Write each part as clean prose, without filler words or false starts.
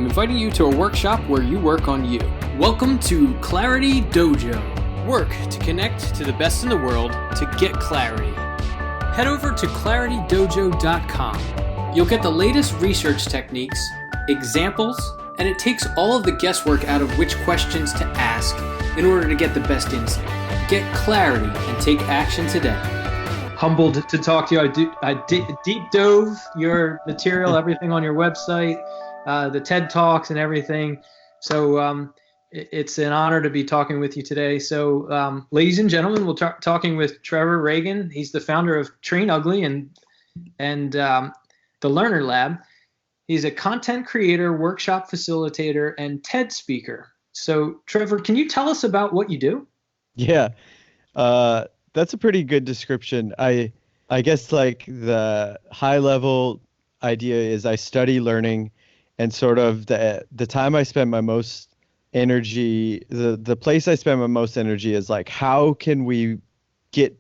I'm inviting you to a workshop where you work on you. Welcome to Clarity Dojo. Work to connect to the best in the world to get clarity. Head over to claritydojo.com. You'll get the latest research techniques, examples, and it takes all of the guesswork out of which questions to ask in order to get the best insight. Get clarity and take action today. Humbled to talk to you. I deep dove your material, everything on your website, the TED Talks and everything. So it's an honor to be talking with you today. So ladies and gentlemen, we're talking with Trevor Ragan. He's the founder of Train Ugly and the Learner Lab. He's a content creator, workshop facilitator, and TED speaker. So Trevor, can you tell us about what you do? Yeah. That's a pretty good description. I guess like the high level idea is I study learning, and sort of the time I spend my most energy, the place I spend my most energy is like, how can we get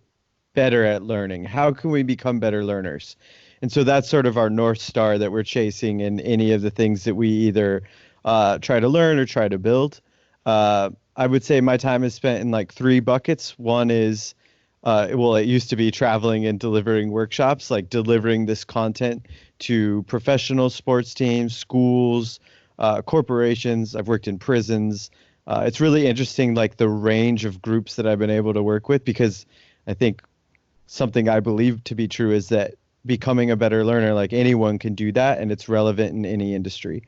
better at learning? How can we become better learners? And so that's sort of our North Star that we're chasing in any of the things that we either try to learn or try to build. I would say my time is spent in like three buckets. One is it used to be traveling and delivering workshops, like delivering this content to professional sports teams, schools, corporations. I've worked in prisons. It's really interesting, like the range of groups that I've been able to work with, because I think something I believe to be true is that becoming a better learner, like anyone can do that, and it's relevant in any industry.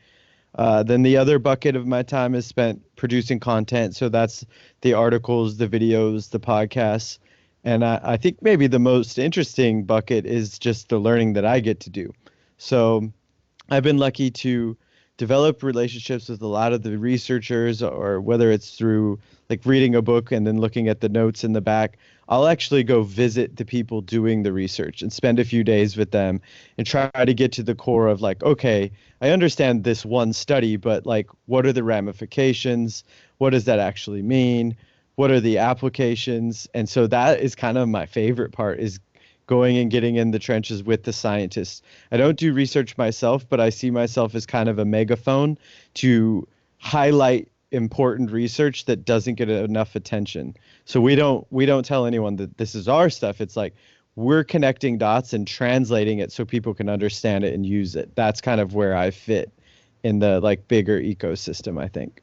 Then the other bucket of my time is spent producing content. So that's the articles, the videos, the podcasts. And I think maybe the most interesting bucket is just the learning that I get to do. So I've been lucky to develop relationships with a lot of the researchers, or whether it's through like reading a book and then looking at the notes in the back, I'll actually go visit the people doing the research and spend a few days with them and try to get to the core of like, okay, I understand this one study, but like, what are the ramifications? What does that actually mean? What are the applications? And so that is kind of my favorite part, is going and getting in the trenches with the scientists. I don't do research myself, but I see myself as kind of a megaphone to highlight important research that doesn't get enough attention. So we don't tell anyone that this is our stuff. It's like we're connecting dots and translating it so people can understand it and use it. That's kind of where I fit in the like bigger ecosystem, I think.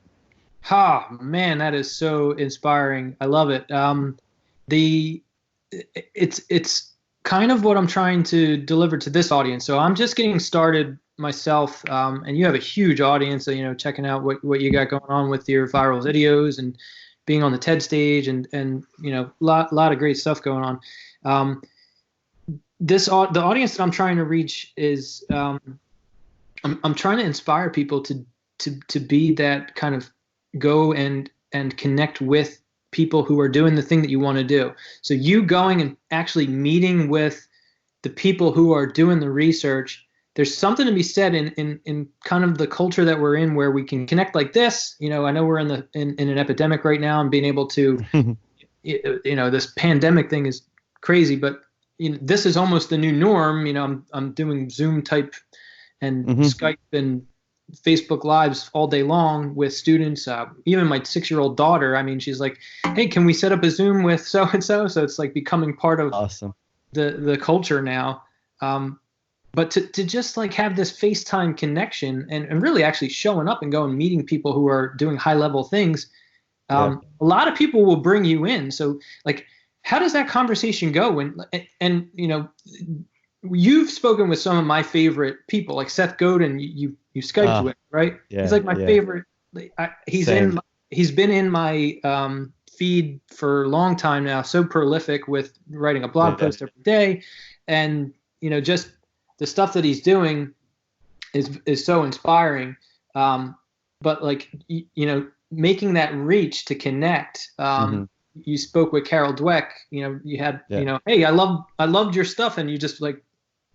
Man, that is so inspiring. I love it. It's kind of what I'm trying to deliver to this audience. So I'm just getting started myself, and you have a huge audience, checking out what you got going on with your viral videos and being on the TED stage and lot of great stuff going on. The audience that I'm trying to reach is I'm trying to inspire people to be that kind of go and connect with people who are doing the thing that you want to do. So you going and actually meeting with the people who are doing the research, there's something to be said in kind of the culture that we're in, where we can connect like this. I know we're in an epidemic right now, and being able to, this pandemic thing is crazy, but this is almost the new norm. I'm doing Zoom type and Skype and Facebook Lives all day long with students. Even my 6-year-old daughter, she's like, hey, can we set up a Zoom with so-and-so? So it's like becoming part of awesome the culture now. But to just like have this FaceTime connection and really actually showing up and going and meeting people who are doing high level things. A lot of people will bring you in. So like, how does that conversation go? And you've spoken with some of my favorite people, like Seth Godin. You Skyped with, right? Yeah, he's like my favorite. He's been in my feed for a long time now. So prolific with writing a blog post every day, and just the stuff that he's doing is so inspiring. But like making that reach to connect. You spoke with Carol Dweck. You had hey, I loved your stuff, and you just like.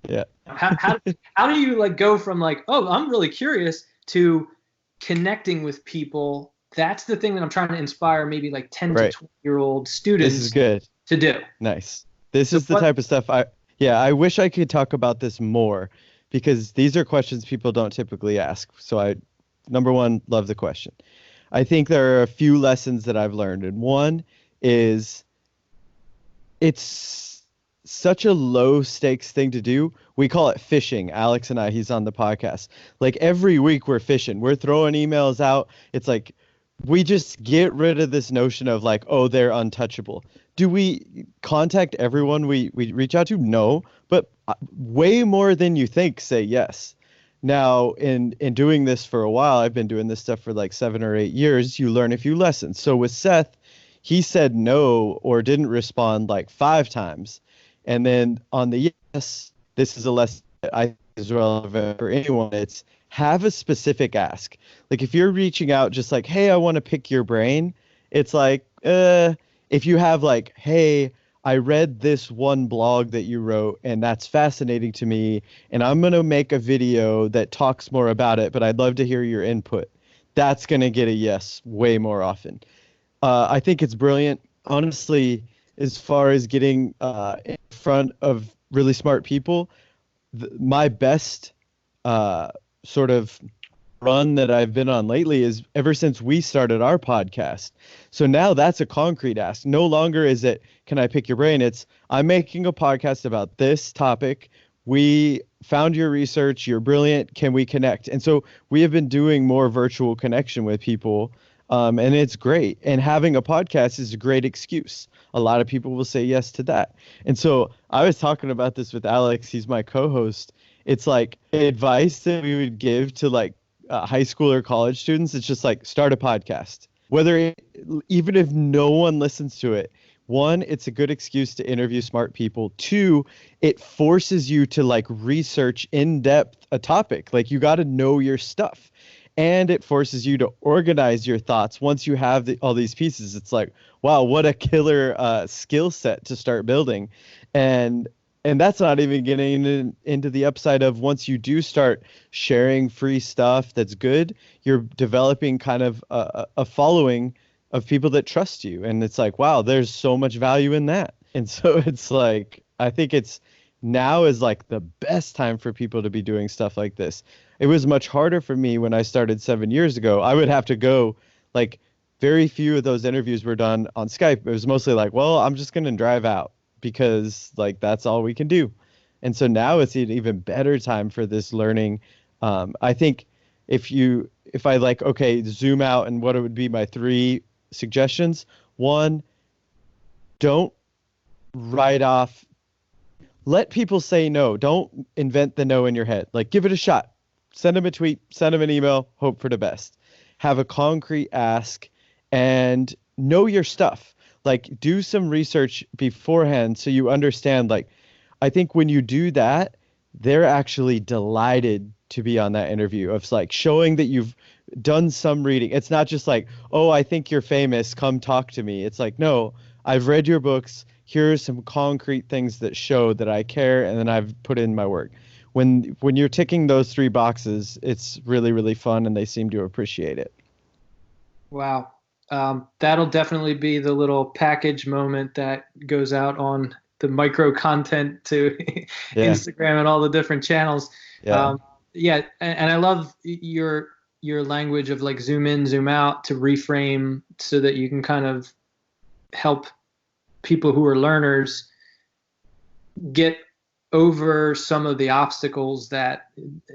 Yeah. How do you like go from like, oh, I'm really curious, to connecting with people? That's the thing that I'm trying to inspire maybe like 10 to 20-year-old students. This is good to do. Nice. This is the type of stuff I wish I could talk about this more, because these are questions people don't typically ask. So I number one, love the question. I think there are a few lessons that I've learned. And one is it's such a low stakes thing to do. We call it fishing. Alex and I, he's on the podcast. Like every week we're fishing. We're throwing emails out. It's like we just get rid of this notion of like, oh, they're untouchable. Do we contact everyone we reach out to? No, but way more than you think say yes. Now, in doing this for a while, I've been doing this stuff for like 7 or 8 years, you learn a few lessons. So with Seth, he said no or didn't respond like 5 times. And then on the yes, this is a lesson that I think is relevant for anyone. It's have a specific ask. Like if you're reaching out just like, hey, I want to pick your brain, it's like, if you have like, hey, I read this one blog that you wrote and that's fascinating to me, and I'm going to make a video that talks more about it, but I'd love to hear your input. That's going to get a yes way more often. I think it's brilliant. Honestly, as far as getting in front of really smart people, my best sort of run that I've been on lately is ever since we started our podcast. So now that's a concrete ask. No longer is it, can I pick your brain? It's, I'm making a podcast about this topic. We found your research. You're brilliant. Can we connect? And so we have been doing more virtual connection with people. And it's great. And having a podcast is a great excuse. A lot of people will say yes to that. And so I was talking about this with Alex. He's my co-host. It's like advice that we would give to like high school or college students. It's just like start a podcast, even if no one listens to it. 1, it's a good excuse to interview smart people. 2, it forces you to like research in depth a topic. Like you got to know your stuff. And it forces you to organize your thoughts. Once you have all these pieces, it's like, wow, what a killer skill set to start building. And that's not even getting into the upside of once you do start sharing free stuff that's good, you're developing kind of a following of people that trust you. And it's like, wow, there's so much value in that. And so it's like, I think now is like the best time for people to be doing stuff like this. It was much harder for me when I started 7 years ago. I would have to go, like, very few of those interviews were done on Skype. It was mostly like, well, I'm just going to drive out because, like, that's all we can do. And so now it's an even better time for this learning. I think if I like, okay, zoom out and what it would be my 3 suggestions. 1, don't write off. Let people say no. Don't invent the no in your head. Like, give it a shot. Send them a tweet, send them an email, hope for the best. Have a concrete ask and know your stuff. Like, do some research beforehand so you understand. Like, I think when you do that, they're actually delighted to be on that interview of like showing that you've done some reading. It's not just like, oh, I think you're famous, come talk to me. It's like, no, I've read your books. Here are some concrete things that show that I care, and then I've put in my work. When you're ticking those 3 boxes, it's really, really fun, and they seem to appreciate it. Wow. That'll definitely be the little package moment that goes out on the micro content to Instagram and all the different channels. And I love your language of like zoom in, zoom out to reframe so that you can kind of help people who are learners get over some of the obstacles that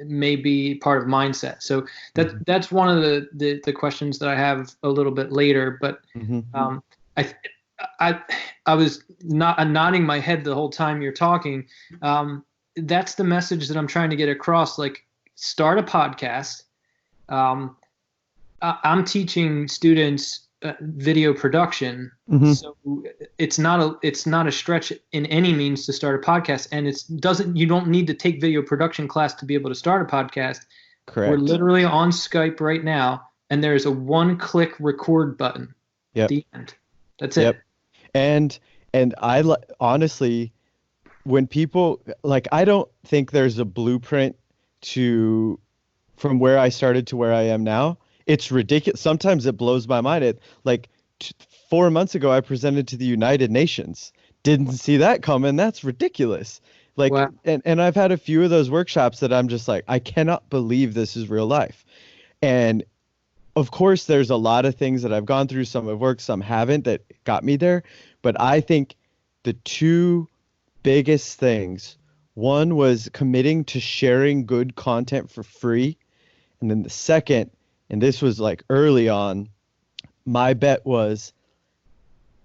may be part of mindset. So that's one of the questions that I have a little bit later. But I was nodding my head the whole time you're talking. That's the message that I'm trying to get across. Like, start a podcast. I'm teaching students video production. So it's not a stretch in any means to start a podcast, and you don't need to take video production class to be able to start a podcast. Correct. We're literally on Skype right now, and there's a 1-click record button at the end. That's it. And I honestly, when people like, I don't think there's a blueprint from where I started to where I am now. It's ridiculous. Sometimes it blows my mind. 4 months ago, I presented to the United Nations. Didn't see that coming. That's ridiculous. Like, wow. And I've had a few of those workshops that I'm just like, I cannot believe this is real life. And of course, there's a lot of things that I've gone through, some have worked, some haven't, that got me there. But I think the two biggest things, one was committing to sharing good content for free. And then the second, and this was like early on, my bet was,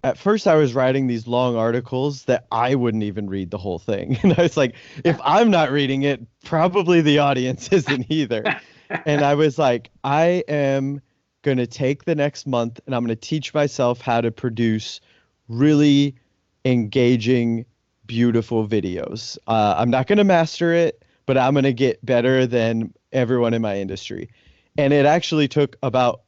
at first I was writing these long articles that I wouldn't even read the whole thing. And I was like, if I'm not reading it, probably the audience isn't either. And I was like, I am going to take the next month and I'm going to teach myself how to produce really engaging, beautiful videos. I'm not going to master it, but I'm going to get better than everyone in my industry. And it actually took about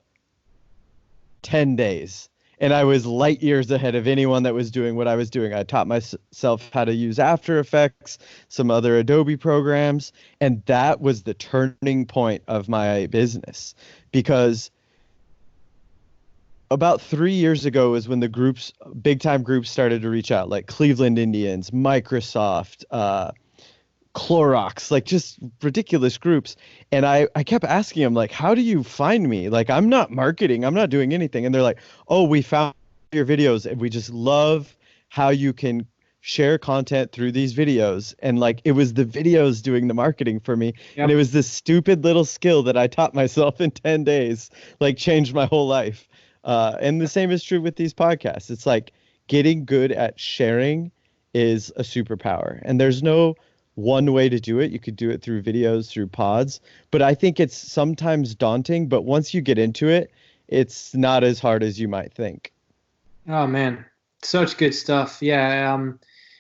10 days. And I was light years ahead of anyone that was doing what I was doing. I taught myself how to use After Effects, some other Adobe programs, and that was the turning point of my business. Because about 3 years ago is when the groups, big time groups, started to reach out, like Cleveland Indians, Microsoft, Clorox, like just ridiculous groups. And I kept asking them, like, how do you find me? Like, I'm not marketing, I'm not doing anything. And they're like, oh, we found your videos and we just love how you can share content through these videos. And like, it was the videos doing the marketing for me. Yep. And it was this stupid little skill that I taught myself in 10 days, like changed my whole life. And the same is true with these podcasts. It's like getting good at sharing is a superpower. And there's no one way to do it. You could do it through videos, through pods, but I think it's sometimes daunting, but once you get into it, it's not as hard as you might think. Oh man, such good stuff. Yeah.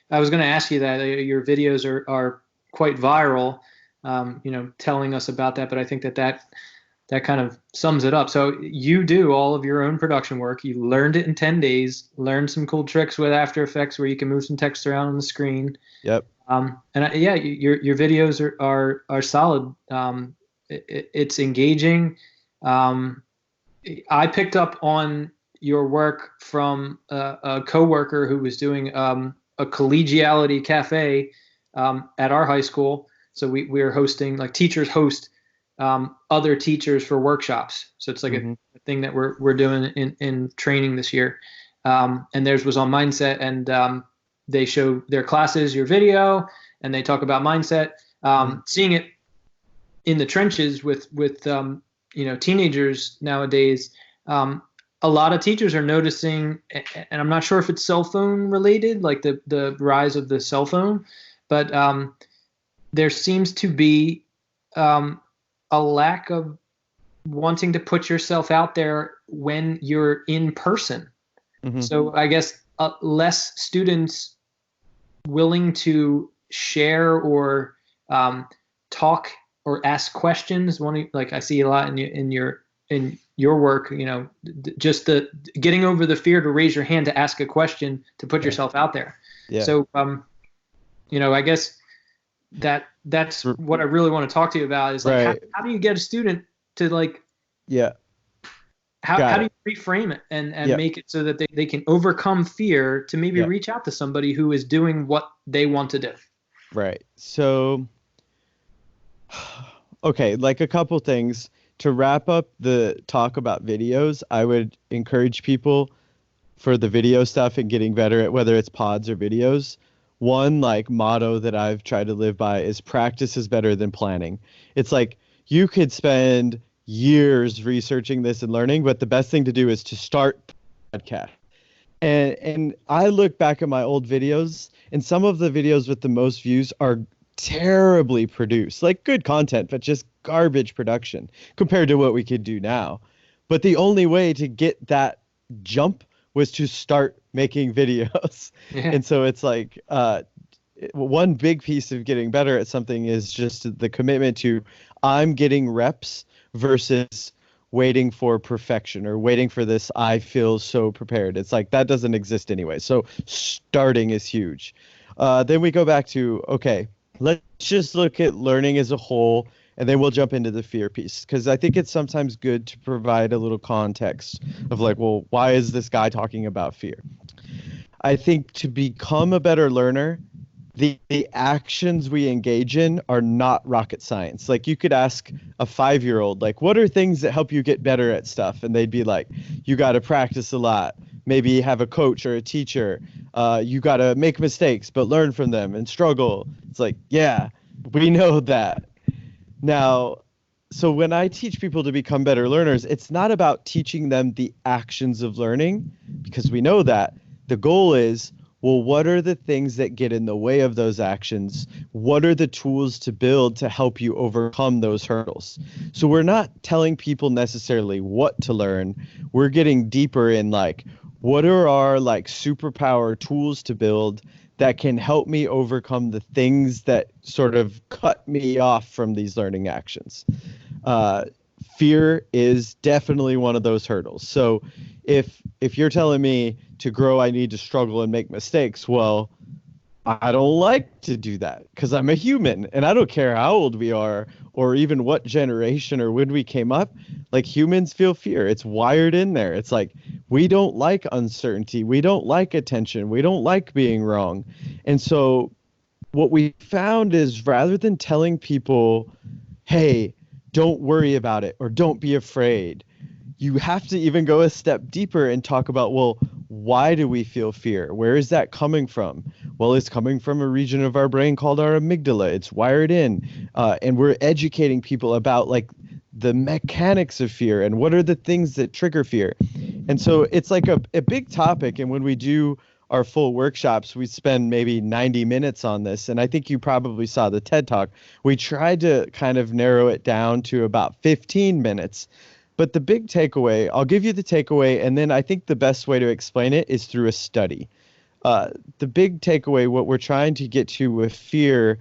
I was going to ask you that your videos are quite viral, telling us about that, but I think that kind of sums it up. So you do all of your own production work. You learned it in 10 days, learned some cool tricks with After Effects where you can move some text around on the screen. Yep. Your videos are solid. It's engaging. I picked up on your work from a coworker who was doing a collegiality cafe at our high school. So we are hosting, like, teachers host other teachers for workshops. So it's like a thing that we're doing in training this year. And theirs was on mindset, and they show their classes your video, and they talk about mindset. Seeing it in the trenches with teenagers nowadays, a lot of teachers are noticing, and I'm not sure if it's cell phone related, like the rise of the cell phone, but there seems to be a lack of wanting to put yourself out there when you're in person. So I guess less students willing to share or talk or ask questions. Like I see a lot in your work, just the getting over the fear to raise your hand to ask a question, to put yourself out there. Yeah. So I guess that's what I really want to talk to you about is like, right. How do you get a student to like, how do you reframe it and make it so that they can overcome fear to maybe reach out to somebody who is doing what they want to do? Right. So, okay, like a couple things to wrap up the talk about videos. I would encourage people for the video stuff and getting better at whether it's pods or videos. One like motto that I've tried to live by is practice is better than planning. It's like you could spend years researching this and learning, but the best thing to do is to start podcast. And I look back at my old videos, and some of the videos with the most views are terribly produced, like good content, but just garbage production compared to what we could do now. But the only way to get that jump was to start making videos. Yeah. And so it's like one big piece of getting better at something is just the commitment to I'm getting reps versus waiting for perfection or waiting for this I feel so prepared. It's like that doesn't exist anyway. So starting is huge. Then we go back to, okay, let's just look at learning as a whole, and then we'll jump into the fear piece, because I think it's sometimes good to provide a little context of like, well, why is this guy talking about fear? I think to become a better learner, the actions we engage in are not rocket science. Like, you could ask a 5-year-old, like, what are things that help you get better at stuff? And they'd be like, you got to practice a lot. Maybe have a coach or a teacher. You got to make mistakes, but learn from them and struggle. It's like, yeah, we know that. Now, so when I teach people to become better learners, it's not about teaching them the actions of learning, because we know that. The goal is, well, what are the things that get in the way of those actions? What are the tools to build to help you overcome those hurdles? So we're not telling people necessarily what to learn. We're getting deeper in, like, what are our, like, superpower tools to build that can help me overcome the things that sort of cut me off from these learning actions. Fear is definitely one of those hurdles. So if you're telling me to grow, I need to struggle and make mistakes, well, I don't like to do that because I'm a human, and I don't care how old we are or even what generation or when we came up. Like, humans feel fear. It's wired in there. It's like, we don't like uncertainty. We don't like attention. We don't like being wrong. And so what we found is, rather than telling people, hey, don't worry about it or don't be afraid, you have to even go a step deeper and talk about, well, why do we feel fear? Where is that coming from? Well, it's coming from a region of our brain called our amygdala. It's wired in. And we're educating people about, like, the mechanics of fear and what are the things that trigger fear. And so it's like a big topic. And when we do our full workshops, we spend maybe 90 minutes on this. And I think you probably saw the TED Talk. We tried to kind of narrow it down to about 15 minutes. But the big takeaway, I'll give you the takeaway, and then I think the best way to explain it is through a study. The big takeaway, what we're trying to get to with fear,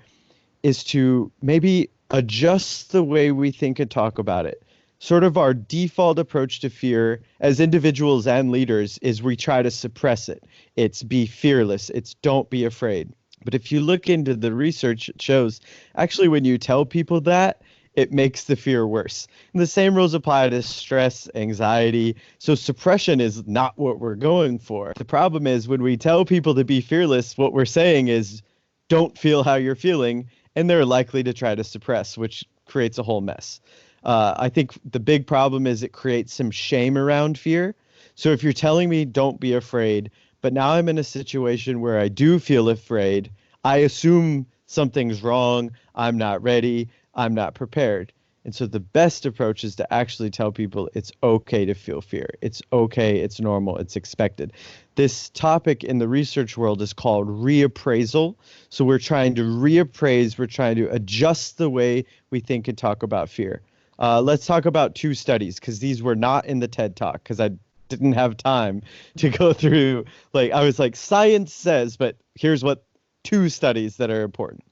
is to maybe adjust the way we think and talk about it. Sort of our default approach to fear as individuals and leaders is we try to suppress it. It's be fearless. It's don't be afraid. But if you look into the research, it shows actually when you tell people that, it makes the fear worse. And the same rules apply to stress, anxiety. So suppression is not what we're going for. The problem is when we tell people to be fearless, what we're saying is don't feel how you're feeling, and they're likely to try to suppress, which creates a whole mess. I think the big problem is it creates some shame around fear. So if you're telling me don't be afraid, but now I'm in a situation where I do feel afraid, I assume something's wrong, I'm not ready, I'm not prepared. And so the best approach is to actually tell people it's okay to feel fear. It's okay, it's normal, it's expected. This topic in the research world is called reappraisal. So we're trying to reappraise, we're trying to adjust the way we think and talk about fear. Let's talk about 2 studies, because these were not in the TED Talk, because I didn't have time to go through, like, I was like, science says, but here's what 2 studies that are important.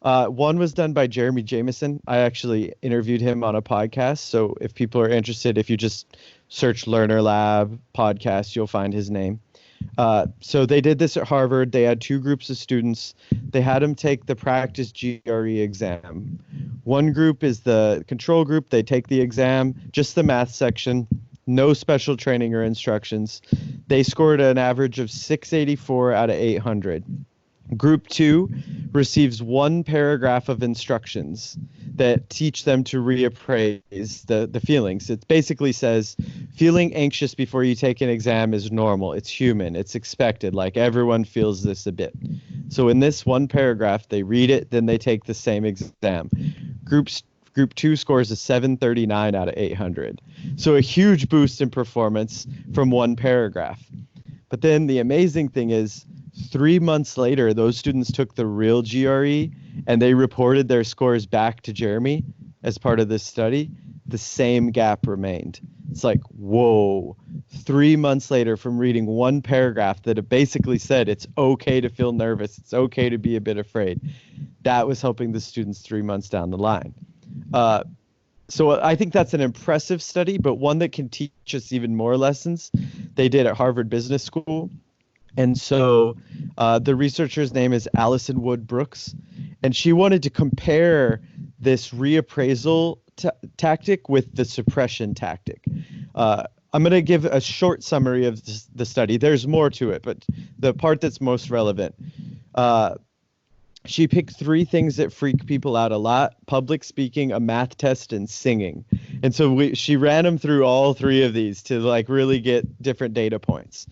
One was done by Jeremy Jameson. I actually interviewed him on a podcast. So if people are interested, if you just search Learner Lab podcast, you'll find his name. So they did this at Harvard. They had 2 groups of students. They had them take the practice GRE exam. One group is the control group. They take the exam, just the math section, no special training or instructions. They scored an average of 684 out of 800. Group 2 receives 1 paragraph of instructions that teach them to reappraise the feelings. It basically says, feeling anxious before you take an exam is normal. It's human. It's expected. Like, everyone feels this a bit. So in this 1 paragraph, they read it, then they take the same exam. Group 2 scores a 739 out of 800. So a huge boost in performance from 1 paragraph. But then the amazing thing is, 3 months later, those students took the real GRE and they reported their scores back to Jeremy as part of this study. The same gap remained. It's like, whoa, 3 months later from reading 1 paragraph that it basically said it's okay to feel nervous, it's okay to be a bit afraid. That was helping the students 3 months down the line. So I think that's an impressive study, but one that can teach us even more lessons. They did at Harvard Business School. And so the researcher's name is Allison Wood Brooks, and she wanted to compare this reappraisal tactic with the suppression tactic. I'm going to give a short summary of the study. There's more to it, but the part that's most relevant. she picked 3 things that freak people out a lot: public speaking, a math test, and singing. And so she ran them through all 3 of these to like really get different data points.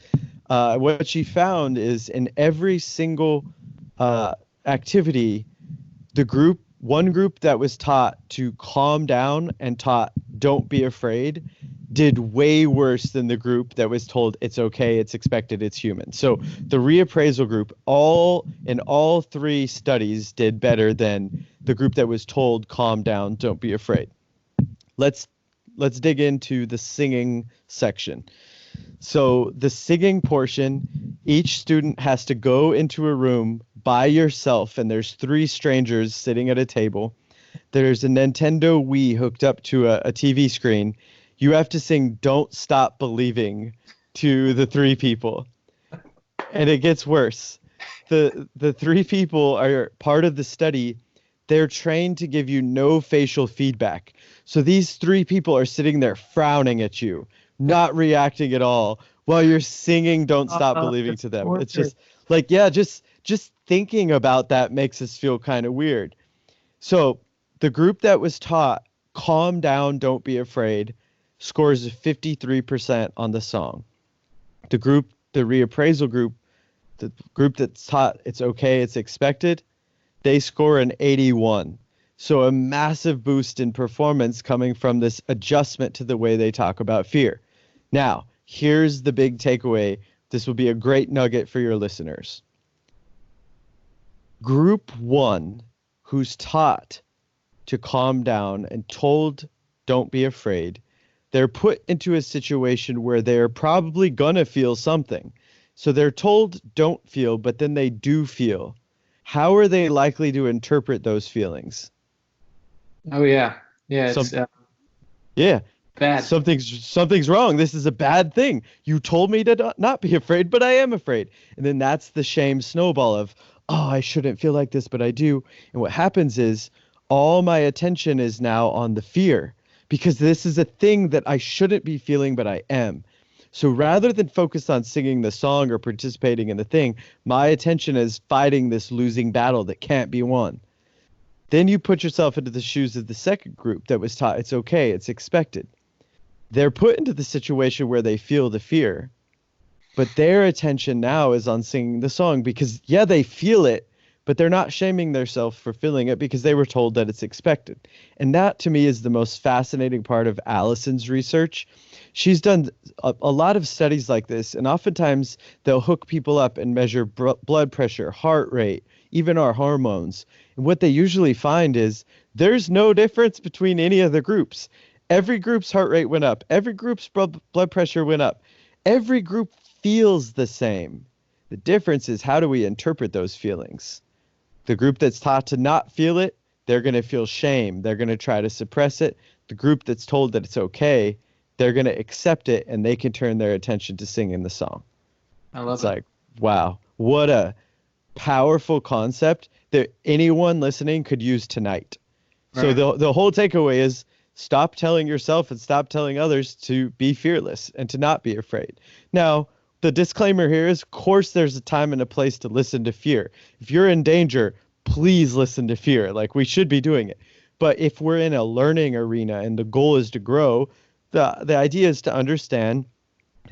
What she found is in every single activity, one group that was taught to calm down and taught don't be afraid did way worse than the group that was told it's okay, it's expected, it's human. So the reappraisal group in all 3 studies did better than the group that was told calm down, don't be afraid. Let's dig into the singing section. So the singing portion, each student has to go into a room by yourself, and there's 3 strangers sitting at a table. There's a Nintendo Wii hooked up to a TV screen. You have to sing Don't Stop Believing to the 3 people. And it gets worse. The 3 people are part of the study. They're trained to give you no facial feedback. So these 3 people are sitting there frowning at you, not reacting at all while you're singing Don't Stop Believing to them. It's just like, yeah, just thinking about that makes us feel kind of weird. So the group that was taught calm down, don't be afraid, scores 53% on the song. The reappraisal group, the group that's taught it's okay, it's expected, they score an 81. So a massive boost in performance coming from this adjustment to the way they talk about fear. Now, here's the big takeaway. This will be a great nugget for your listeners. Group 1, who's taught to calm down and told don't be afraid, they're put into a situation where they're probably gonna feel something. So they're told don't feel, but then they do feel. How are they likely to interpret those feelings? Oh yeah. Yeah. It's yeah. bad. Something's wrong. This is a bad thing. You told me to not be afraid, but I am afraid. And then that's the shame snowball of, oh, I shouldn't feel like this, but I do. And what happens is all my attention is now on the fear, because this is a thing that I shouldn't be feeling, but I am. So rather than focus on singing the song or participating in the thing, my attention is fighting this losing battle that can't be won. Then you put yourself into the shoes of the second group that was taught it's okay, it's expected. They're put into the situation where they feel the fear, but their attention now is on singing the song because, yeah, they feel it, but they're not shaming themselves for feeling it because they were told that it's expected. And that, to me, is the most fascinating part of Allison's research. She's done a lot of studies like this, and oftentimes they'll hook people up and measure blood pressure, heart rate, even our hormones. And what they usually find is there's no difference between any of the groups. Every group's heart rate went up. Every group's blood pressure went up. Every group feels the same. The difference is, how do we interpret those feelings? The group that's taught to not feel it, they're going to feel shame. They're going to try to suppress it. The group that's told that it's okay, they're going to accept it, and they can turn their attention to singing the song. I love it. It's like, wow, what a powerful concept that anyone listening could use tonight. Right. So the whole takeaway is stop telling yourself and stop telling others to be fearless and to not be afraid. Now, the disclaimer here is, of course, there's a time and a place to listen to fear. If you're in danger, please listen to fear. Like, we should be doing it. But if we're in a learning arena and the goal is to grow, the idea is to understand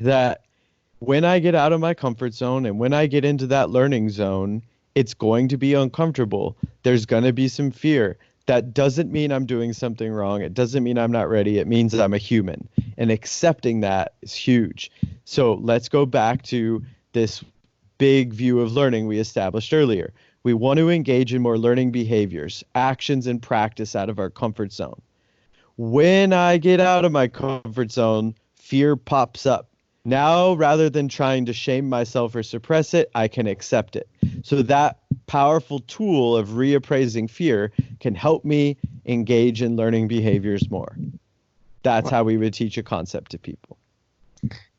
that when I get out of my comfort zone and when I get into that learning zone, it's going to be uncomfortable. There's going to be some fear. That doesn't mean I'm doing something wrong. It doesn't mean I'm not ready. It means I'm a human. And accepting that is huge. So let's go back to this big view of learning we established earlier. We want to engage in more learning behaviors, actions, and practice out of our comfort zone. When I get out of my comfort zone, fear pops up. Now, rather than trying to shame myself or suppress it, I can accept it. So that powerful tool of reappraising fear can help me engage in learning behaviors more. That's how we would teach a concept to people.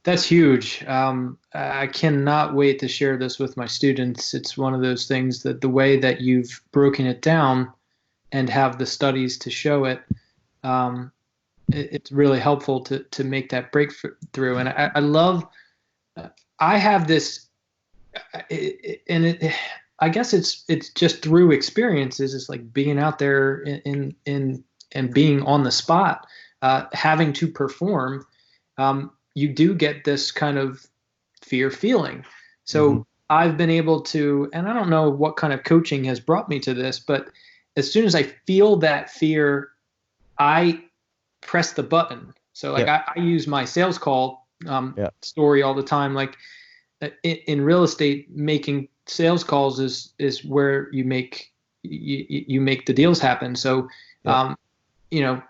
That's huge. I cannot wait to share this with my students. It's one of those things that the way that you've broken it down and have the studies to show it, it's really helpful to make that breakthrough. And I love, I have this, I guess it's just through experiences. It's like being out there in and being on the spot, having to perform. You do get this kind of fear feeling. So I've been able to, and I don't know what kind of coaching has brought me to this, but as soon as I feel that fear, I press the button. So like I use my sales call story all the time. Like in real estate, making sales calls is where you make the deals happen. So you know,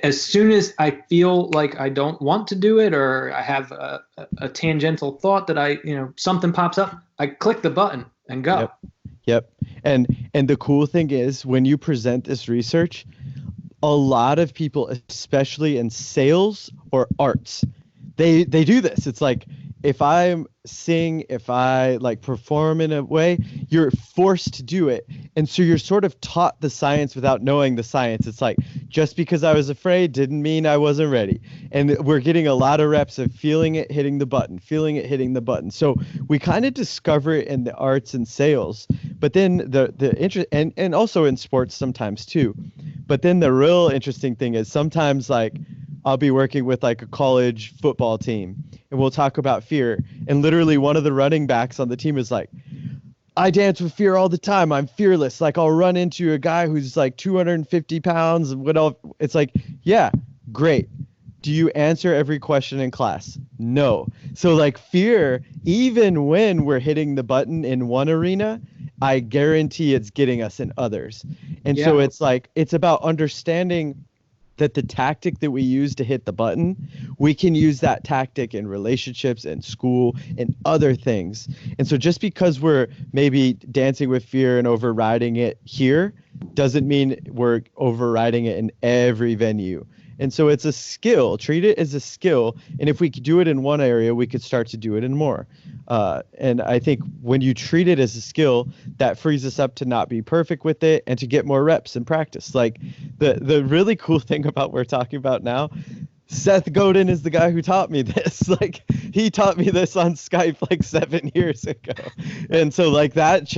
as soon as I feel like I don't want to do it, or I have a tangential thought that something pops up, I click the button and go. Yep. And the cool thing is, when you present this research, a lot of people, especially in sales or arts, they do this. It's like, if I sing, if I like perform in a way, you're forced to do it. And so you're sort of taught the science without knowing the science. It's like, just because I was afraid didn't mean I wasn't ready. And we're getting a lot of reps of feeling it, hitting the button, feeling it, hitting the button. So we kind of discover it in the arts and sales, but then the interest, and also in sports sometimes too. But then the real interesting thing is, sometimes like I'll be working with like a college football team, and we'll talk about fear. And literally one of the running backs on the team is like, I dance with fear all the time. I'm fearless. Like, I'll run into a guy who's like 250 pounds. It's like, yeah, great. Do you answer every question in class? No. So like, fear, even when we're hitting the button in one arena, I guarantee it's getting us in others. And so it's like, it's about understanding that the tactic that we use to hit the button, we can use that tactic in relationships and school and other things. And so just because we're maybe dancing with fear and overriding it here doesn't mean we're overriding it in every venue. And so it's a skill. Treat it as a skill. And if we could do it in one area, we could start to do it in more. And I think when you treat it as a skill, that frees us up to not be perfect with it and to get more reps and practice. Like the really cool thing about what we're talking about now, Seth Godin is the guy who taught me this. Like, he taught me this on Skype like 7 years ago. And so like that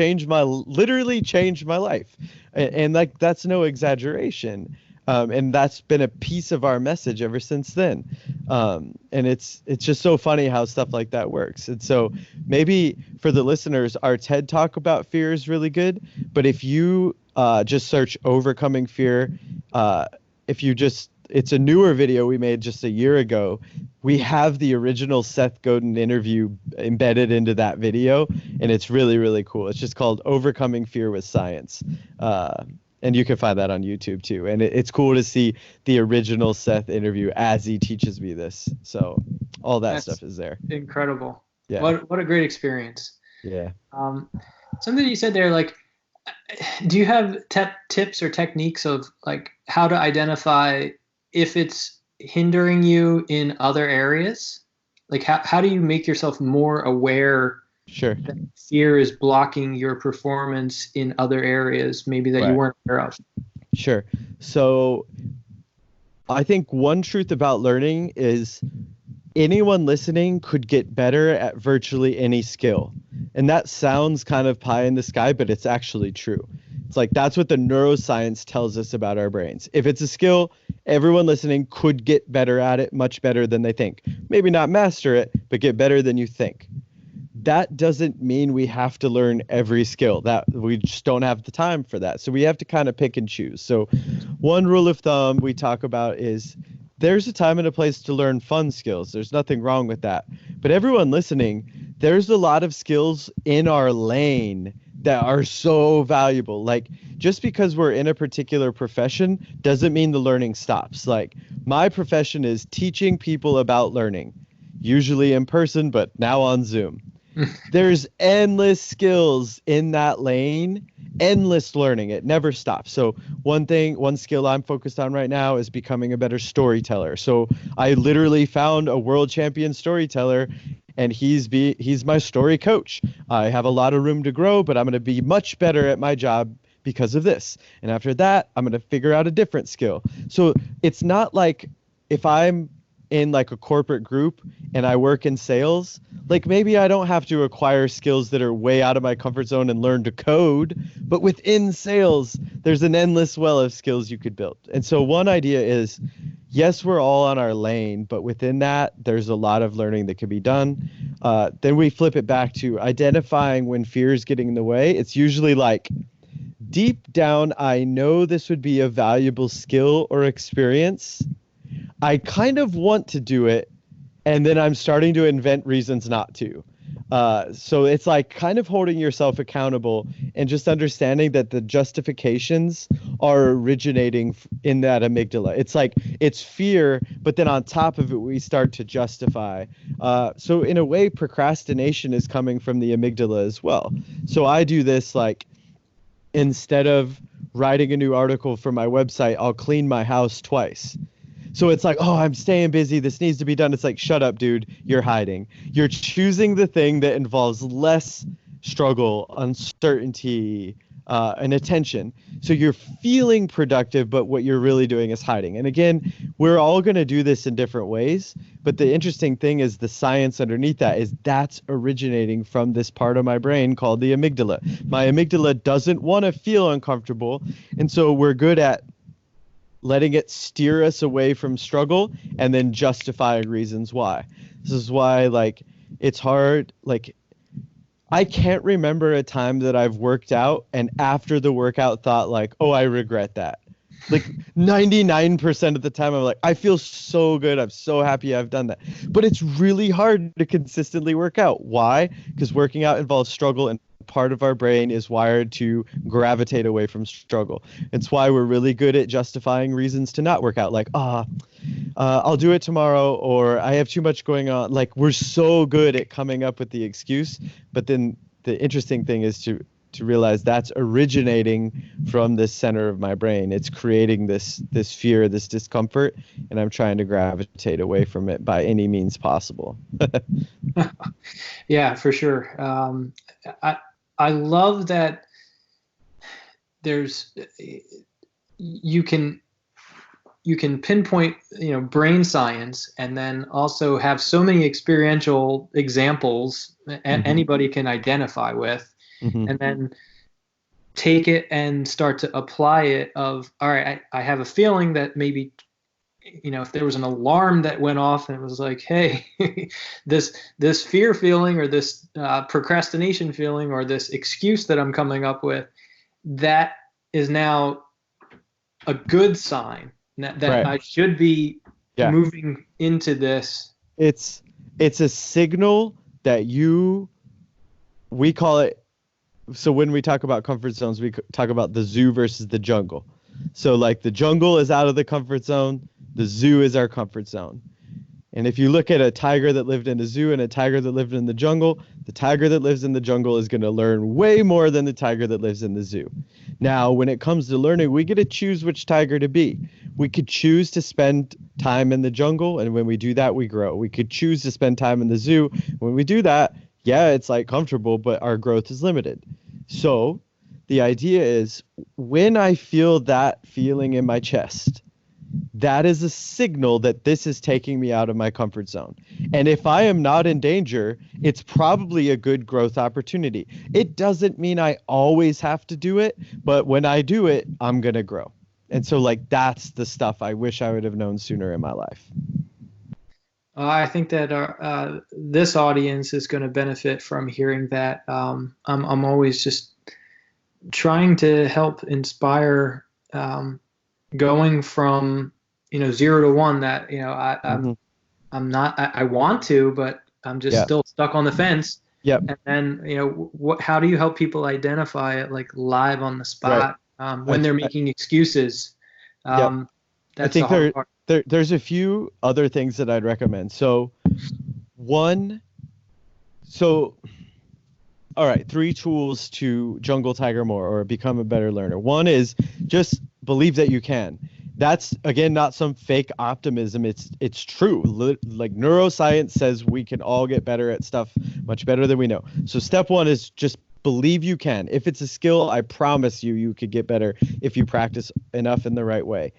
literally changed my life. And like, that's no exaggeration. And that's been a piece of our message ever since then. And it's just so funny how stuff like that works. And so maybe for the listeners, our TED Talk about fear is really good. But if you just search overcoming fear, it's a newer video we made just a year ago. We have the original Seth Godin interview embedded into that video, and it's really, really cool. It's just called Overcoming Fear with Science. And you can find that on YouTube too. And it's cool to see the original Seth interview as he teaches me this. So all that's stuff is there. Incredible. Yeah. What a great experience. Yeah. Something you said there, like, do you have tips or techniques of like how to identify if it's hindering you in other areas? Like how do you make yourself more aware that fear is blocking your performance in other areas maybe that you weren't aware of? Sure. So I think one truth about learning is anyone listening could get better at virtually any skill. And that sounds kind of pie in the sky, but it's actually true. It's like, that's what the neuroscience tells us about our brains. If it's a skill, everyone listening could get better at it, much better than they think. Maybe not master it, but get better than you think. That doesn't mean we have to learn every skill. That we just don't have the time for that. So we have to kind of pick and choose. So one rule of thumb we talk about is there's a time and a place to learn fun skills. There's nothing wrong with that. But everyone listening, there's a lot of skills in our lane that are so valuable. Like, just because we're in a particular profession doesn't mean the learning stops. Like, my profession is teaching people about learning, usually in person, but now on Zoom. There's endless skills in that lane, endless learning. It never stops. So one skill I'm focused on right now is becoming a better storyteller. So I literally found a world champion storyteller, and he's my story coach. I have a lot of room to grow, but I'm going to be much better at my job because of this. And after that, I'm going to figure out a different skill. So it's not like if I'm in like a corporate group and I work in sales, like maybe I don't have to acquire skills that are way out of my comfort zone and learn to code, but within sales, there's an endless well of skills you could build. And so one idea is, yes, we're all on our lane, but within that, there's a lot of learning that can be done. Then we flip it back to identifying when fear is getting in the way. It's usually like, deep down, I know this would be a valuable skill or experience. I kind of want to do it, and then I'm starting to invent reasons not to. So it's like kind of holding yourself accountable and just understanding that the justifications are originating in that amygdala. It's like it's fear, but then on top of it, we start to justify. So in a way, procrastination is coming from the amygdala as well. So I do this like, instead of writing a new article for my website, I'll clean my house twice. So it's like, oh, I'm staying busy. This needs to be done. It's like, shut up, dude. You're hiding. You're choosing the thing that involves less struggle, uncertainty, and attention. So you're feeling productive, but what you're really doing is hiding. And again, we're all going to do this in different ways. But the interesting thing is the science underneath that is that's originating from this part of my brain called the amygdala. My amygdala doesn't want to feel uncomfortable. And so we're good at letting it steer us away from struggle and then justifying reasons why. This is why, like, it's hard. Like, I can't remember a time that I've worked out and after the workout thought like, oh, I regret that. Like 99% of the time, I'm like, I feel so good. I'm so happy I've done that. But it's really hard to consistently work out. Why? Because working out involves struggle, and part of our brain is wired to gravitate away from struggle. It's why we're really good at justifying reasons to not work out. Like, I'll do it tomorrow, or I have too much going on. Like, we're so good at coming up with the excuse. But then the interesting thing is to realize that's originating from this center of my brain. It's creating this fear, this discomfort, and I'm trying to gravitate away from it by any means possible. Yeah, for sure. I love that you can pinpoint, brain science, and then also have so many experiential examples anybody can identify with. Mm-hmm. And then take it and start to apply it of, all right, I have a feeling that maybe, if there was an alarm that went off and it was like, hey, this fear feeling or this procrastination feeling or this excuse that I'm coming up with, that is now a good sign that right. I should be moving into this. It's a signal that we call it. So when we talk about comfort zones, we talk about the zoo versus the jungle. So like the jungle is out of the comfort zone. The zoo is our comfort zone. And if you look at a tiger that lived in a zoo and a tiger that lived in the jungle, the tiger that lives in the jungle is going to learn way more than the tiger that lives in the zoo. Now, when it comes to learning, we get to choose which tiger to be. We could choose to spend time in the jungle, and when we do that, we grow. We could choose to spend time in the zoo. When we do that, yeah, it's like comfortable, but our growth is limited. So the idea is when I feel that feeling in my chest, that is a signal that this is taking me out of my comfort zone. And if I am not in danger, it's probably a good growth opportunity. It doesn't mean I always have to do it, but when I do it, I'm going to grow. And so like that's the stuff I wish I would have known sooner in my life. I think that this audience is going to benefit from hearing that. I'm always just trying to help inspire going from 0 to 1. That I'm not. I want to, but I'm just still stuck on the fence. Yep. And then how do you help people identify it like live on the spot when they're making excuses? That's I think the hard part. There's a few other things that I'd recommend. So all right, 3 tools to jungle tiger more or become a better learner. One is just believe that you can. That's, again, not some fake optimism. It's true. Like neuroscience says we can all get better at stuff much better than we know. So step 1 is just believe you can. If it's a skill, I promise you could get better if you practice enough in the right way.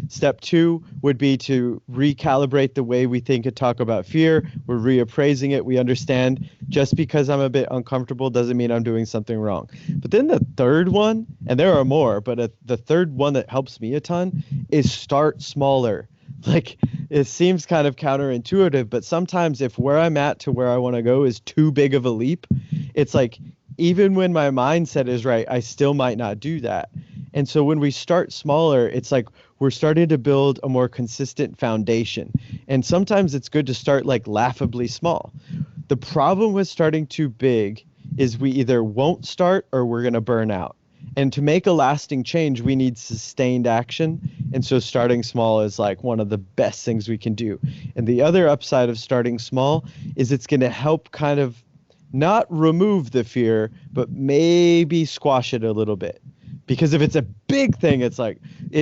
Step 2 would be to recalibrate the way we think and talk about fear. We're reappraising it. We understand just because I'm a bit uncomfortable doesn't mean I'm doing something wrong. But then the third one, and there are more, but the third one that helps me a ton is start smaller. Like, it seems kind of counterintuitive, but sometimes if where I'm at to where I want to go is too big of a leap, it's like, even when my mindset is right, I still might not do that. And so when we start smaller, it's like we're starting to build a more consistent foundation. And sometimes it's good to start like laughably small. The problem with starting too big is we either won't start or we're going to burn out. And to make a lasting change, we need sustained action. And so starting small is like one of the best things we can do. And the other upside of starting small is it's going to help kind of not remove the fear, but maybe squash it a little bit. Because if it's a big thing, it's like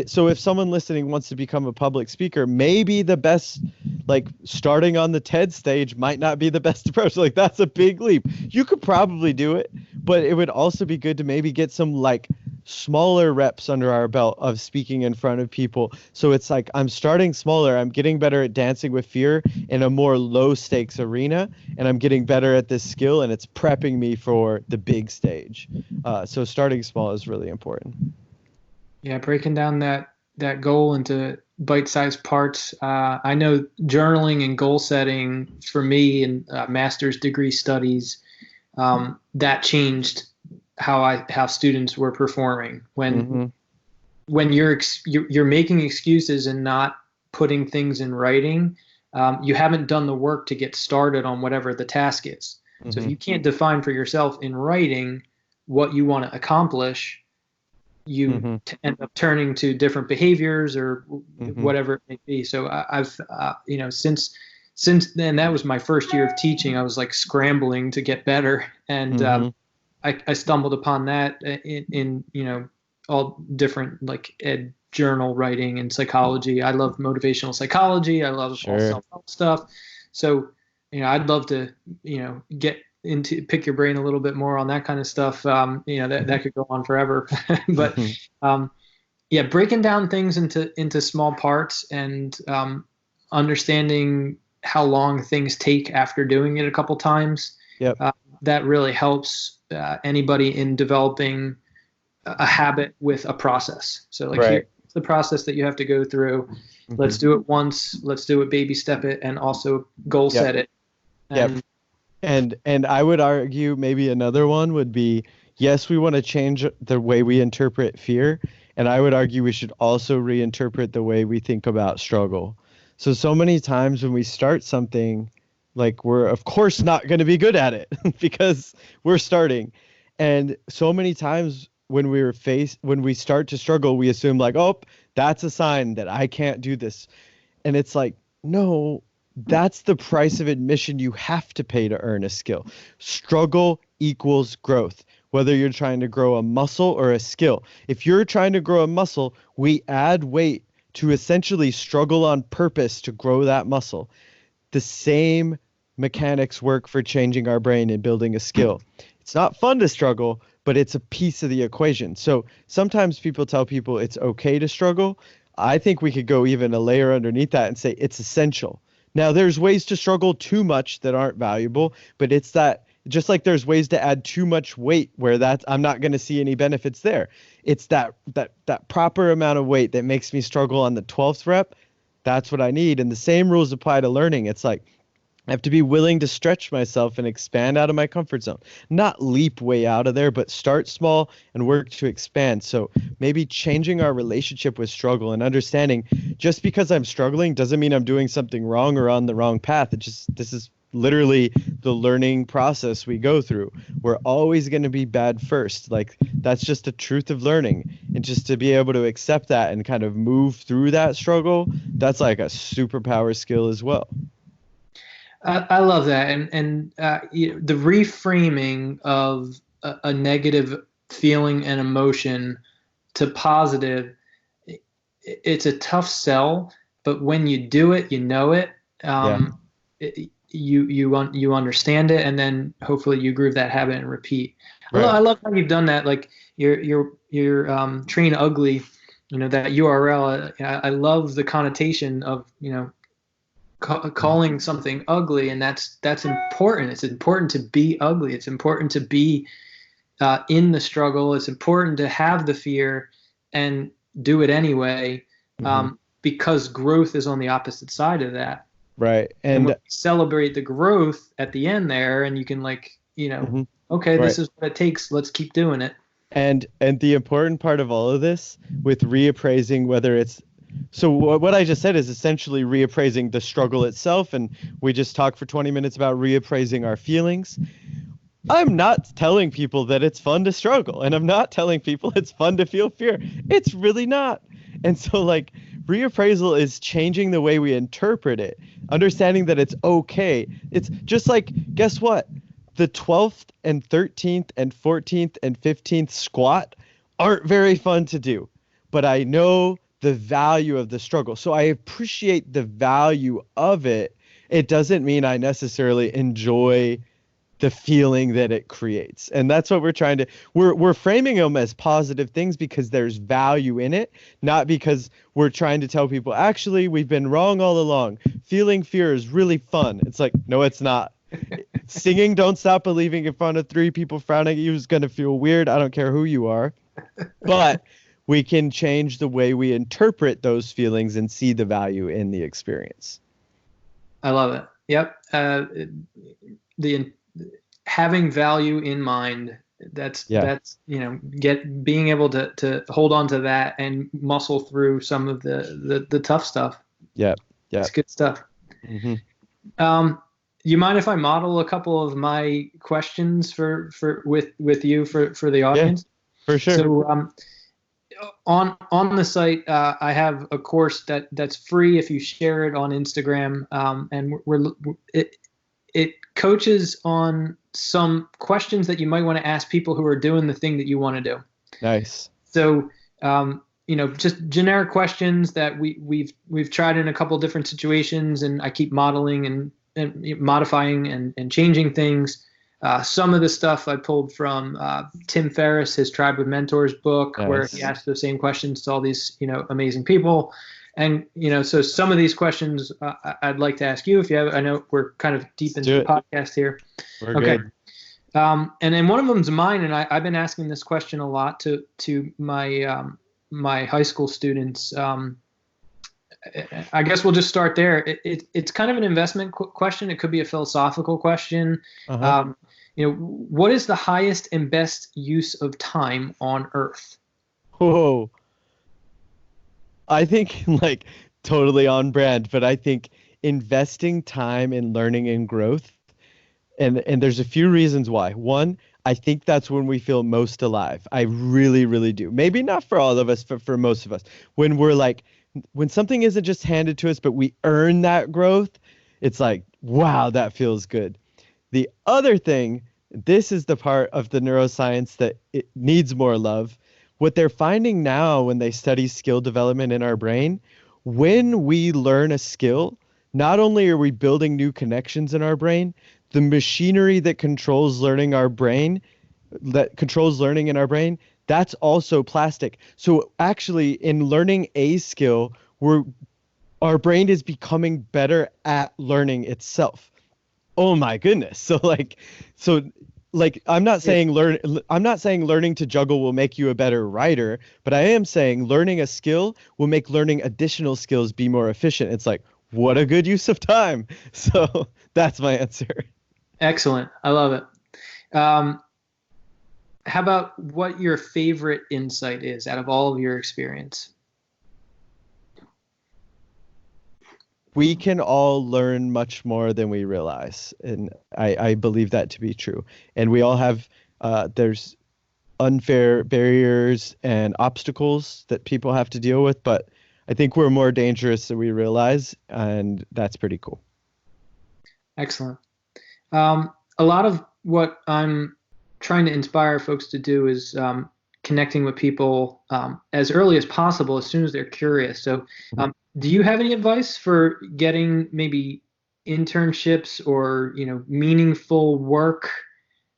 so if someone listening wants to become a public speaker, maybe the best, like, starting on the TED stage might not be the best approach. Like, that's a big leap. You could probably do it, but it would also be good to maybe get some like smaller reps under our belt of speaking in front of people. So it's like, I'm starting smaller. I'm getting better at dancing with fear in a more low stakes arena, and I'm getting better at this skill, and it's prepping me for the big stage. So starting small is really important. Yeah, breaking down that goal into bite-sized parts. I know journaling and goal setting for me in master's degree studies, that changed how students were performing. When you're making excuses and not putting things in writing, you haven't done the work to get started on whatever the task is. So if you can't define for yourself in writing what you want to accomplish, you end up turning to different behaviors or whatever it may be. So I've since then, that was my first year of teaching. I was like scrambling to get better, and I stumbled upon that in all different like ed journal writing and psychology. I love motivational psychology. I love all self-help stuff. So I'd love to get into pick your brain a little bit more on that kind of stuff. That could go on forever. But breaking down things into small parts and understanding how long things take after doing it a couple times. That really helps anybody in developing a habit with a process. So like, here's the process that you have to go through. Let's do it once. Let's do it, baby step it, and also goal set it. And I would argue maybe another one would be, yes, we want to change the way we interpret fear. And I would argue we should also reinterpret the way we think about struggle. So many times when we start something, like, we're of course not going to be good at it because we're starting. And so many times when we start to struggle, we assume like, oh, that's a sign that I can't do this. And it's like, no, that's the price of admission you have to pay to earn a skill. Struggle equals growth, whether you're trying to grow a muscle or a skill. If you're trying to grow a muscle, we add weight to essentially struggle on purpose to grow that muscle. The same mechanics work for changing our brain and building a skill. It's not fun to struggle, but it's a piece of the equation. So sometimes people tell people it's okay to struggle. I think we could go even a layer underneath that and say it's essential. Now, there's ways to struggle too much that aren't valuable, but it's that, just like there's ways to add too much weight where I'm not going to see any benefits there. It's that proper amount of weight that makes me struggle on the 12th rep. That's what I need. And the same rules apply to learning. It's like, I have to be willing to stretch myself and expand out of my comfort zone, not leap way out of there, but start small and work to expand. So maybe changing our relationship with struggle and understanding just because I'm struggling doesn't mean I'm doing something wrong or on the wrong path. This is literally the learning process we go through. We're always going to be bad first. Like, that's just the truth of learning. And just to be able to accept that and kind of move through that struggle, that's like a superpower skill as well. I love that, and the reframing of a negative feeling and emotion to positive. It's a tough sell, but when you do it, you know it. you understand it, and then hopefully you groove that habit and repeat. Right. I love how you've done that. Like your train ugly, that URL. I love the connotation of calling something ugly, and that's important. It's important to be ugly. It's important to be in the struggle. It's important to have the fear and do it anyway, because growth is on the opposite side of that. Right. And when we celebrate the growth at the end there, and you can okay, this is what it takes. Let's keep doing it. And the important part of all of this with reappraising, whether it's, so what I just said is essentially reappraising the struggle itself. And we just talked for 20 minutes about reappraising our feelings. I'm not telling people that it's fun to struggle, and I'm not telling people it's fun to feel fear. It's really not. And so like reappraisal is changing the way we interpret it, understanding that it's okay. It's just like, guess what? The 12th and 13th and 14th and 15th squat aren't very fun to do, but I know the value of the struggle. So I appreciate the value of it. It doesn't mean I necessarily enjoy the feeling that it creates. And that's what we're trying to, we're framing them as positive things because there's value in it, not because we're trying to tell people, actually, we've been wrong all along. Feeling fear is really fun. It's like, no, it's not. Singing Don't Stop Believing in front of 3 people frowning at you is going to feel weird. I don't care who you are. But we can change the way we interpret those feelings and see the value in the experience. I love it. Yep. Having value in mind, that's being able to hold on to that and muscle through some of the tough stuff. Yeah. It's good stuff. You mind if I model a couple of my questions with you for the audience? Yeah, for sure. So on the site, I have a course that's free if you share it on Instagram, and it coaches on some questions that you might want to ask people who are doing the thing that you want to do. Nice. So just generic questions that we've tried in a couple of different situations, and I keep modeling and modifying and changing things. Some of the stuff I pulled from Tim Ferriss, his Tribe of Mentors book, nice, where he asked the same questions to all these amazing people. And so some of these questions I'd like to ask you if you have. I know we're kind of deep into the podcast here. We're okay. Good. And then one of them's mine, and I've been asking this question a lot to my my high school students. I guess we'll just start there. It's kind of an investment question. It could be a philosophical question. What is the highest and best use of time on Earth? Whoa. I think like totally on brand, but I think investing time in learning and growth. And there's a few reasons why. One, I think that's when we feel most alive. I really, really do. Maybe not for all of us, but for most of us. When something isn't just handed to us, but we earn that growth, it's like, wow, that feels good. The other thing, this is the part of the neuroscience that it needs more love. What they're finding now when they study skill development in our brain, when we learn a skill, not only are we building new connections in our brain, the machinery that controls learning in our brain, that's also plastic. So actually in learning a skill, our brain is becoming better at learning itself. Oh my goodness. So I'm not saying learning to juggle will make you a better writer, but I am saying learning a skill will make learning additional skills be more efficient. It's like, what a good use of time. So that's my answer. Excellent. I love it. How about what your favorite insight is out of all of your experience? We can all learn much more than we realize. And I believe that to be true. And we all have, there's unfair barriers and obstacles that people have to deal with, but I think we're more dangerous than we realize. And that's pretty cool. Excellent. A lot of what I'm trying to inspire folks to do is connecting with people as early as possible, as soon as they're curious. So do you have any advice for getting maybe internships or, meaningful work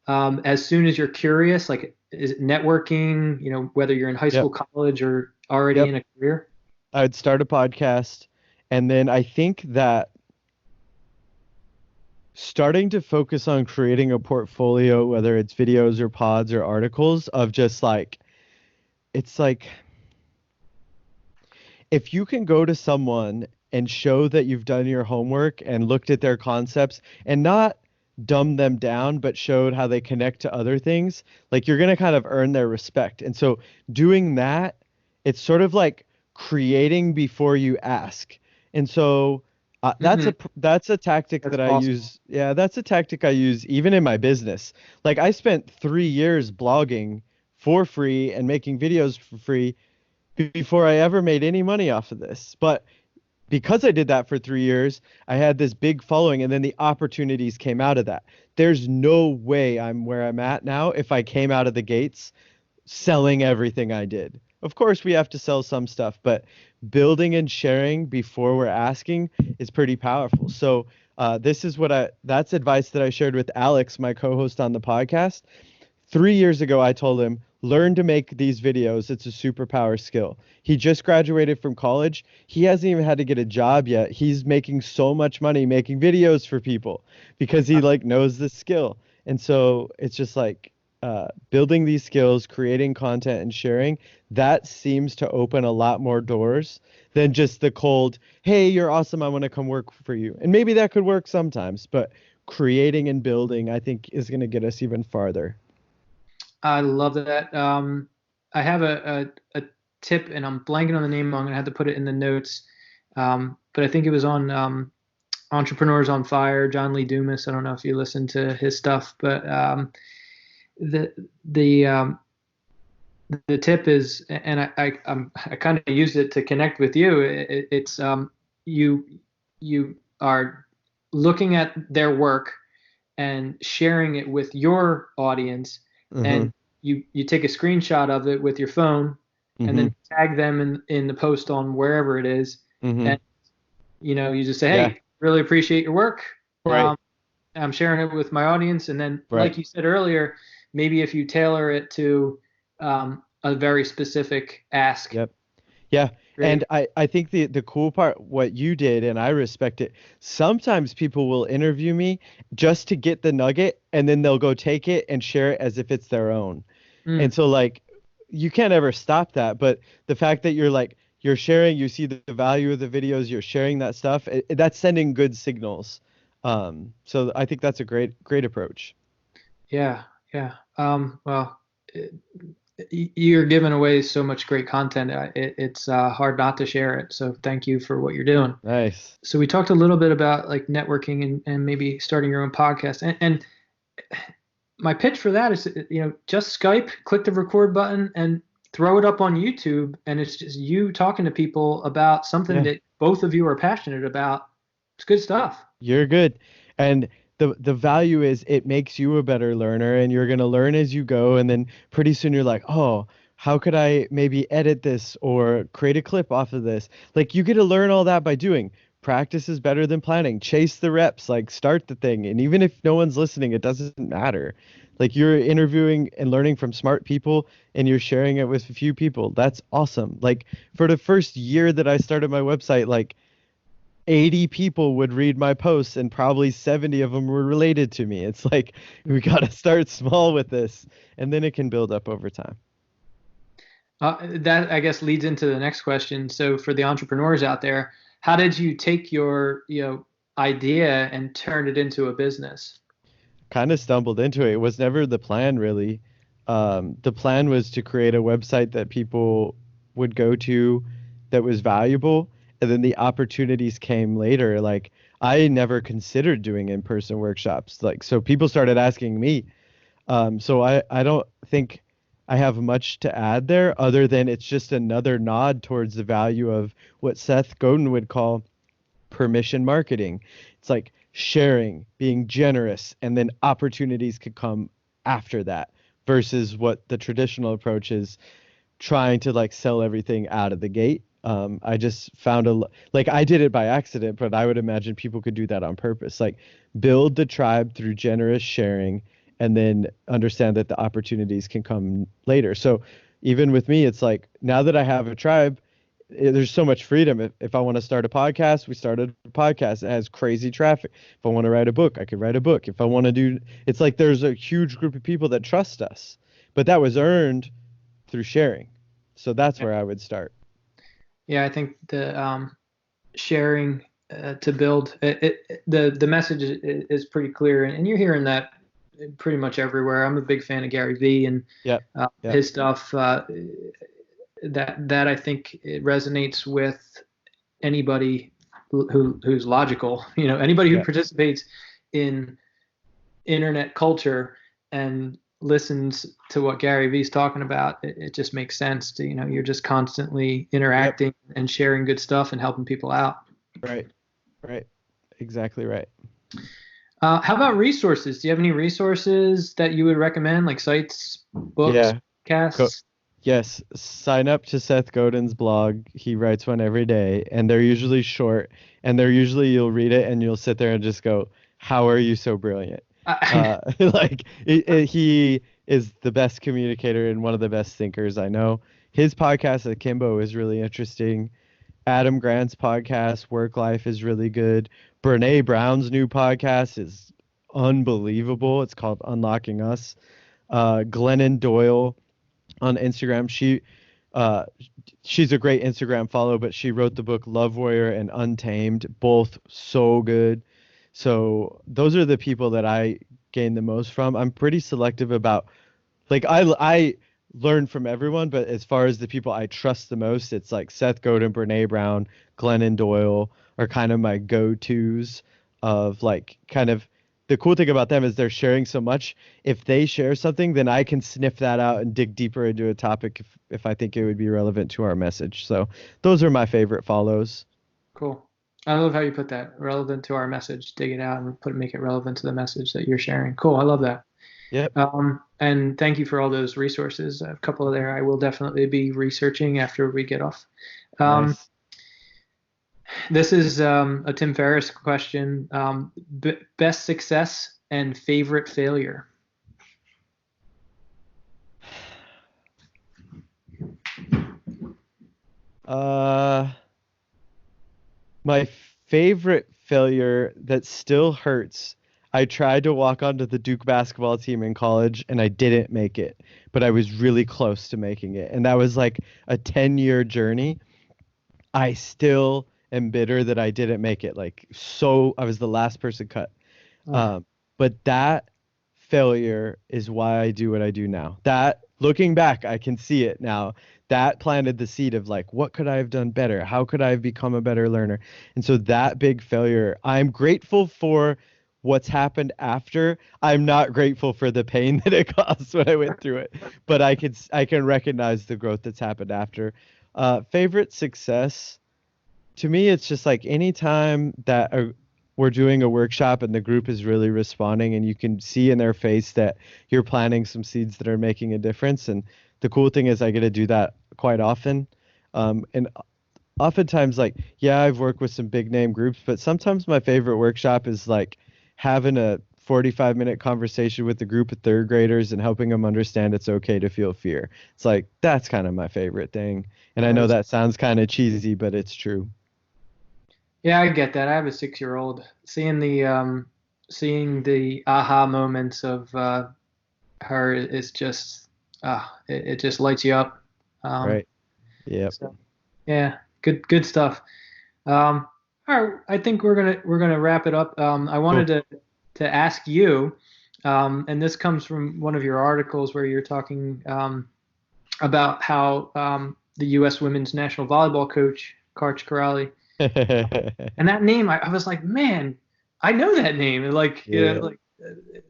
as soon as you're curious? Like, is it networking, whether you're in high school, Yep. college, or already Yep. in a career? I'd start a podcast. And then I think that starting to focus on creating a portfolio, whether it's videos or pods or articles, of just like, it's like if you can go to someone and show that you've done your homework and looked at their concepts and not dumb them down, but showed how they connect to other things, like you're going to kind of earn their respect. And so doing that, it's sort of like creating before you ask. And so Mm-hmm. that's a tactic That's that I awesome. use. Yeah, that's a tactic I use even in my business. Like I spent 3 years blogging for free and making videos for free before I ever made any money off of this. But because I did that for 3 years, I had this big following, and then the opportunities came out of that. There's no way I'm where I'm at now if I came out of the gates selling everything I did. Of course, we have to sell some stuff, but building and sharing before we're asking is pretty powerful. So, this is that's advice that I shared with Alex, my co host on the podcast. 3 years ago, I told him, learn to make these videos. It's a superpower skill. He just graduated from college. He hasn't even had to get a job yet. He's making so much money making videos for people because he like knows the skill. And so it's just like building these skills, creating content and sharing, that seems to open a lot more doors than just the cold, hey, you're awesome. I want to come work for you. And maybe that could work sometimes, but creating and building, I think, is going to get us even farther. I love that. I have a tip, and I'm blanking on the name. I'm gonna have to put it in the notes. But I think it was on Entrepreneurs on Fire, John Lee Dumas. I don't know if you listen to his stuff, but the the um, the tip is, and I kind of used it to connect with you. It's you you are looking at their work and sharing it with your audience, Mm-hmm. and you take a screenshot of it with your phone and Mm-hmm. then tag them in the post on wherever it is, Mm-hmm. and you just say, Yeah. hey, really appreciate your work. Right. um, I'm sharing it with my audience. And then, Right. like you said earlier, maybe if you tailor it to a very specific ask. Yep. Yeah. Great. And I think the cool part, what you did, and I respect it, sometimes people will interview me just to get the nugget and then they'll go take it and share it as if it's their own. And Mm. so like you can't ever stop that. But the fact that you're sharing, you see the value of the videos, you're sharing that stuff, that's sending good signals. So I think that's a great approach. Yeah, yeah. Well, you're giving away so much great content. It's hard not to share it. So thank you for what you're doing. Nice. So we talked a little bit about like networking and maybe starting your own podcast. And my pitch for that is, just Skype, click the record button, and throw it up on YouTube. And it's just you talking to people about something Yeah. that both of you are passionate about. It's good stuff. You're good. And the value is it makes you a better learner and you're going to learn as you go. And then pretty soon you're like, oh, how could I maybe edit this or create a clip off of this? Like you get to learn all that by doing. Practice is better than planning. Chase the reps, like start the thing. And even if no one's listening, it doesn't matter. Like you're interviewing and learning from smart people and you're sharing it with a few people. That's awesome. Like for the first year that I started my website, like 80 people would read my posts and probably 70 of them were related to me. It's like we got to start small with this and then it can build up over time. That I guess leads into the next question. So for the entrepreneurs out there, how did you take your idea and turn it into a business? Kind of stumbled into it. It was never the plan really. The plan was to create a website that people would go to that was valuable, and then the opportunities came later. Like I never considered doing in-person workshops. Like so people started asking me. So I don't think I have much to add there other than it's just another nod towards the value of what Seth Godin would call permission marketing. It's like sharing, being generous, and then opportunities could come after that versus what the traditional approach is trying to like sell everything out of the gate. I just found like I did it by accident, but I would imagine people could do that on purpose. Like build the tribe through generous sharing and then understand that the opportunities can come later. So even with me, it's like now that I have a tribe, there's so much freedom. If I want to start a podcast, we started a podcast. It has crazy traffic. If I want to write a book, I could write a book. If I want to do, it's like there's a huge group of people that trust us, but that was earned through sharing. So that's where I would start. Yeah, I think the sharing to build the message is pretty clear, and you're hearing that pretty much everywhere. I'm a big fan of Gary Vee and his stuff. That I think it resonates with anybody who's logical. Anybody who participates in internet culture and listens to what Gary Vee's talking about, it just makes sense to, you're just constantly interacting and sharing good stuff and helping people out. Right. Exactly right. How about resources? Do you have any resources that you would recommend, like sites, books, podcasts? Yes. Sign up to Seth Godin's blog. He writes one every day, and they're usually short, and you'll read it and you'll sit there and just go, how are you so brilliant? He is the best communicator and one of the best thinkers I know. His podcast Akimbo is really interesting. Adam Grant's podcast WorkLife is really good. Brene Brown's new podcast is unbelievable. It's called Unlocking Us. Glennon Doyle on Instagram. She's a great Instagram follow, but she wrote the book Love Warrior and Untamed, both so good. So those are the people that I gain the most from. I'm pretty selective about, like, I learn from everyone, but as far as the people I trust the most, it's like Seth Godin, Brene Brown, Glennon Doyle are kind of my go-tos of, like, kind of the cool thing about them is they're sharing so much. If they share something, then I can sniff that out and dig deeper into a topic if I think it would be relevant to our message. So those are my favorite follows. Cool. I love how you put that, relevant to our message. Dig it out and make it relevant to the message that you're sharing. Cool. I love that. Yep. And thank you for all those resources. A couple of there I will definitely be researching after we get off. Nice. This is a Tim Ferriss question. Best success and favorite failure. My favorite failure that still hurts. I tried to walk onto the Duke basketball team in college and I didn't make it, but I was really close to making it. And that was like a 10-year journey. I still am bitter that I didn't make it. So I was the last person cut. But that failure is why I do what I do now. That, looking back, I can see it now. That planted the seed of, like, what could I have done better? How could I have become a better learner? And so that big failure, I'm grateful for what's happened after. I'm not grateful for the pain that it caused when I went through it, but I can recognize the growth that's happened after. Favorite success, to me, it's just like anytime that we're doing a workshop and the group is really responding and you can see in their face that you're planting some seeds that are making a difference. And the cool thing is I get to do that quite often. And oftentimes, like, I've worked with some big name groups, but sometimes my favorite workshop is like having a 45-minute conversation with a group of third graders and helping them understand it's okay to feel fear. It's like, that's kind of my favorite thing. And I know that sounds kind of cheesy, but it's true. Yeah, I get that. I have a 6-year-old. Seeing the aha moments of her is just it just lights you up. Right. Yeah. So, yeah. Good stuff. All right. I think we're gonna wrap it up. I wanted to ask you, and this comes from one of your articles where you're talking about how the U.S. women's national volleyball coach, Karch Karali. And that name, I was like, man, I know that name. Like,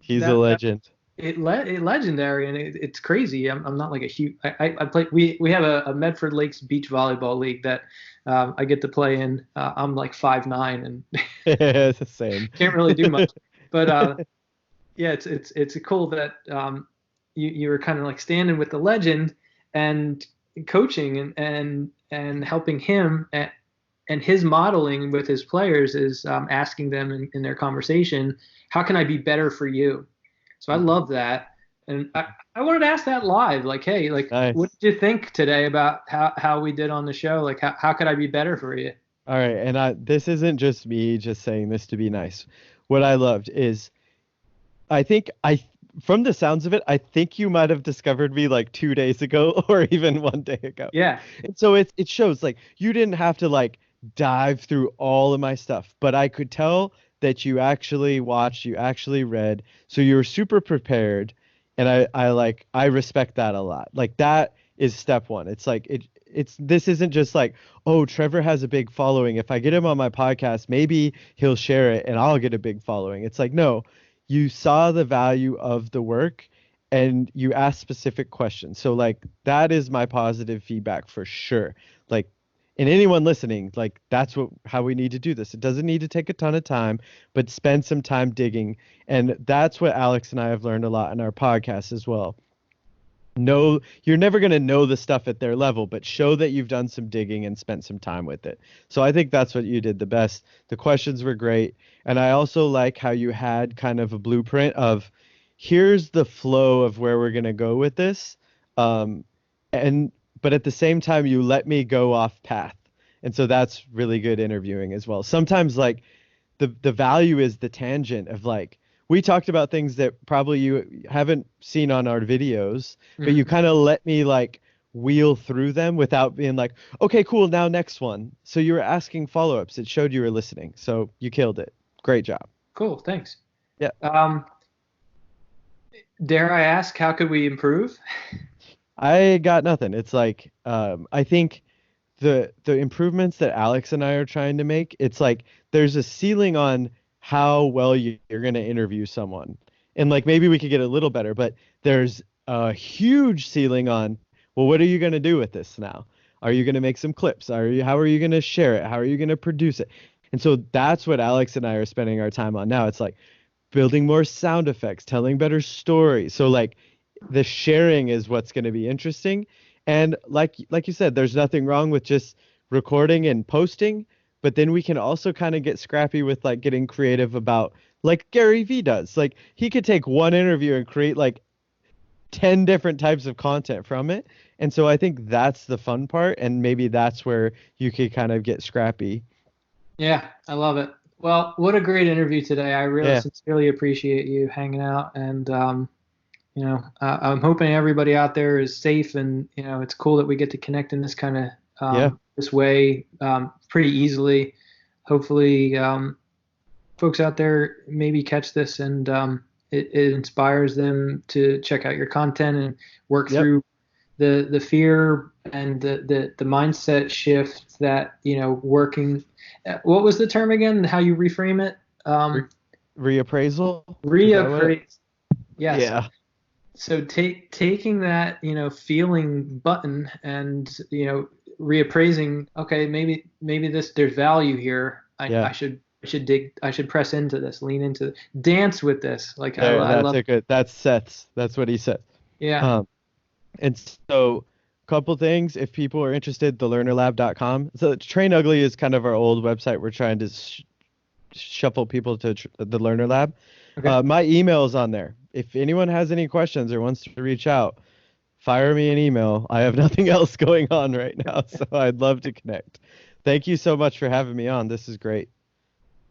he's a legend. Legendary, and it's crazy. I'm not like a huge. I play. We have a Medford Lakes beach volleyball league that I get to play in. I'm like 5'9" and it's the same. Can't really do much. But it's cool that you were kind of like standing with the legend and coaching and and helping him, and his modeling with his players is asking them in their conversation, how can I be better for you? So I love that. And I wanted to ask that live, like, hey, like, Nice. what did you think today about how we did on the show? Like, how could I be better for you? All right, and this isn't just me just saying this to be nice. What I loved is from the sounds of it, I think you might have discovered me like 2 days ago or even one day ago. Yeah. And so it shows like you didn't have to like dive through all of my stuff, but I could tell that you actually watched, you actually read, so you were super prepared, and I respect that a lot. Like that is step one. It's like this isn't just like, oh, Trevor has a big following. If I get him on my podcast, maybe he'll share it and I'll get a big following. It's like, no, you saw the value of the work and you asked specific questions. So like that is my positive feedback for sure. Like, and anyone listening, like that's how we need to do this. It doesn't need to take a ton of time, but spend some time digging. And that's what Alex and I have learned a lot in our podcast as well. No, you're never going to know the stuff at their level, but show that you've done some digging and spent some time with it. So I think that's what you did the best. The questions were great. And I also like how you had kind of a blueprint of here's the flow of where we're going to go with this. But at the same time, you let me go off path. And so that's really good interviewing as well. Sometimes like the value is the tangent of like, we talked about things that probably you haven't seen on our videos, but you kind of let me like wheel through them without being like, okay, cool, now next one. So you were asking follow-ups. It showed you were listening. So you killed it. Great job. Cool. Thanks. Yeah. Dare I ask, how could we improve? I got nothing. It's like, I think the improvements that Alex and I are trying to make, it's like there's a ceiling on how well you're going to interview someone. And like maybe we could get a little better, but there's a huge ceiling on, well, what are you going to do with this now? Are you going to make some clips? How are you going to share it? How are you going to produce it? And so that's what Alex and I are spending our time on now. It's like building more sound effects, telling better stories. So like the sharing is what's going to be interesting. And like you said, there's nothing wrong with just recording and posting, but then we can also kind of get scrappy with like getting creative about like Gary Vee does. Like he could take one interview and create like 10 different types of content from it. And so I think that's the fun part. And maybe that's where you could kind of get scrappy. Yeah, I love it. Well, what a great interview today. I really sincerely appreciate you hanging out. And, I'm hoping everybody out there is safe, and, it's cool that we get to connect in this kind of this way pretty easily. Hopefully folks out there maybe catch this and it inspires them to check out your content and work through the fear and the mindset shift that, working. What was the term again? How you reframe it? Reappraisal? Reappraise. Yes. Yeah. So taking that, feeling button and, reappraising, okay, maybe there's value here. I should press into this, lean into it, dance with this. Like that's Seth's. That's what he said. Yeah. And so couple things, if people are interested, thelearnerlab.com. So Train Ugly is kind of our old website. We're trying to shuffle people to the Learner Lab. Okay. My email is on there. If anyone has any questions or wants to reach out, fire me an email. I have nothing else going on right now, so I'd love to connect. Thank you so much for having me on. This is great.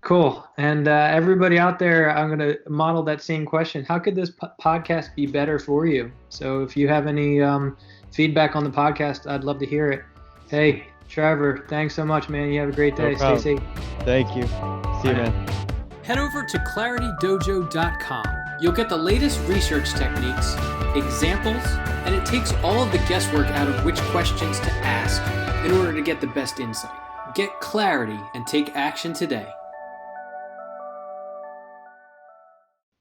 Cool. And everybody out there, I'm going to model that same question. How could this podcast be better for you? So if you have any feedback on the podcast, I'd love to hear it. Hey, Trevor, thanks so much, man. You have a great day. Stay safe. Thank you. See you, man. Head over to claritydojo.com. You'll get the latest research techniques, examples, and it takes all of the guesswork out of which questions to ask in order to get the best insight. Get clarity and take action today.